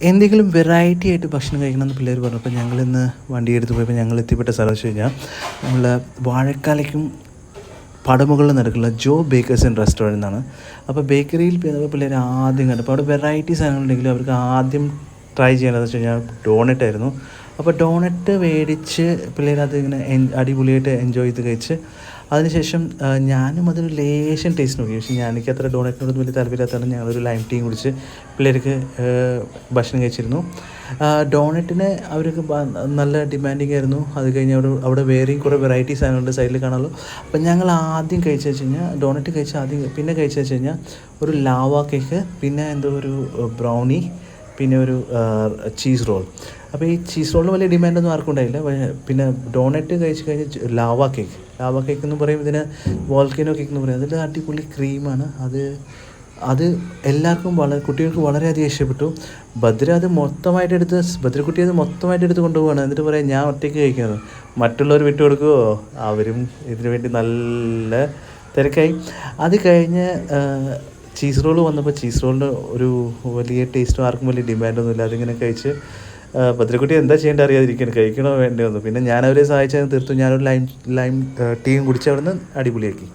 എന്തെങ്കിലും വെറൈറ്റി ആയിട്ട് ഭക്ഷണം കഴിക്കണമെന്ന് പിള്ളേർ പറഞ്ഞു. അപ്പോൾ ഞങ്ങളിന്ന് വണ്ടിയെടുത്ത് പോയപ്പോൾ ഞങ്ങൾ എത്തിപ്പെട്ട സ്ഥലം വെച്ച് കഴിഞ്ഞാൽ നമ്മൾ വാഴക്കാലയ്ക്കും പടമുകളിൽ നടക്കുന്ന ജോ ബേക്കേഴ്സ് ആൻഡ് റെസ്റ്റോറൻറ്റ് എന്നാണ്. അപ്പോൾ ബേക്കറിയിൽ പിള്ളേർ ആദ്യം കണ്ടു. അപ്പോൾ അവിടെ വെറൈറ്റി സാധനങ്ങളുണ്ടെങ്കിലും അവർക്ക് ആദ്യം ട്രൈ ചെയ്യേണ്ടതെന്ന് വെച്ച് കഴിഞ്ഞാൽ ഡോണറ്റ് ആയിരുന്നു. അപ്പോൾ ഡോണറ്റ് മേടിച്ച് പിള്ളേരത് ഇങ്ങനെ അടിപൊളിയായിട്ട് എൻജോയ് ചെയ്ത് കഴിച്ച് അതിനുശേഷം ഞാനും അതൊരു ലേശം ടേസ്റ്റ് നോക്കി. പക്ഷേ എനിക്ക് അത്ര ഡോണറ്റിനോടൊന്നും വലിയ താല്പര്യമില്ലാത്തതാണ് ഞങ്ങളൊരു ലൈം ടീയും കുടിച്ച് പിള്ളേർക്ക് ഭക്ഷണം കഴിച്ചിരുന്നു. ഡോണറ്റിന് അവർക്ക് നല്ല ഡിമാൻഡിങ് ആയിരുന്നു. അത് കഴിഞ്ഞ് അവിടെ വേറെയും കുറേ വെറൈറ്റി സാധനങ്ങളുണ്ട് സൈഡിൽ കാണാമല്ലോ. അപ്പം ഞങ്ങൾ ആദ്യം കഴിച്ചു വെച്ച് കഴിഞ്ഞാൽ ഡോണറ്റ് കഴിച്ച് ആദ്യം പിന്നെ കഴിച്ചു വെച്ച് കഴിഞ്ഞാൽ ഒരു ലാവ കേക്ക്, പിന്നെ എന്തോ ഒരു ബ്രൗണി, പിന്നെ ഒരു ചീസ് റോൾ. അപ്പോൾ ഈ ചീസ് റോളിന് വലിയ ഡിമാൻഡൊന്നും ആർക്കും ഉണ്ടായില്ല. പിന്നെ ഡോണറ്റ് കഴിച്ച് കഴിഞ്ഞ് ലാവ കേക്ക് എന്ന് പറയും, ഇതിന് വോൾക്കനോ കേക്ക് എന്ന് പറയും. അതിൽ അടിപൊളി ക്രീമാണ്. അത് എല്ലാവർക്കും കുട്ടികൾക്ക് വളരെയധികം ഇഷ്ടപ്പെട്ടു. ഭദ്രക്കുട്ടി അത് മൊത്തമായിട്ട് എടുത്ത് കൊണ്ടുപോവുകയാണ്. എന്നിട്ട് പറയാം ഞാൻ ഒറ്റയ്ക്ക് കഴിക്കുന്നത്, മറ്റുള്ളവർ വിട്ടു കൊടുക്കുമോ? അവരും ഇതിനു വേണ്ടി നല്ല തിരക്കായി. അത് കഴിഞ്ഞ് ചീസ് റോൾ വന്നപ്പോൾ ചീസ് റോളിന് ഒരു വലിയ ടേസ്റ്റും ആർക്കും വലിയ ഡിമാൻഡൊന്നുമില്ല. അതിങ്ങനെ കഴിച്ച് ഭദ്രക്കുട്ടി എന്താ ചെയ്യേണ്ട അറിയാതിരിക്കുകയാണ്, കഴിക്കണോ വേണ്ടയോ എന്ന്. പിന്നെ ഞാനവരെ സഹായിച്ചത് തീർത്തു. ഞാനൊരു ലൈം ടീയും കുടിച്ച് അവിടെ നിന്ന് അടിപൊളിയാക്കി.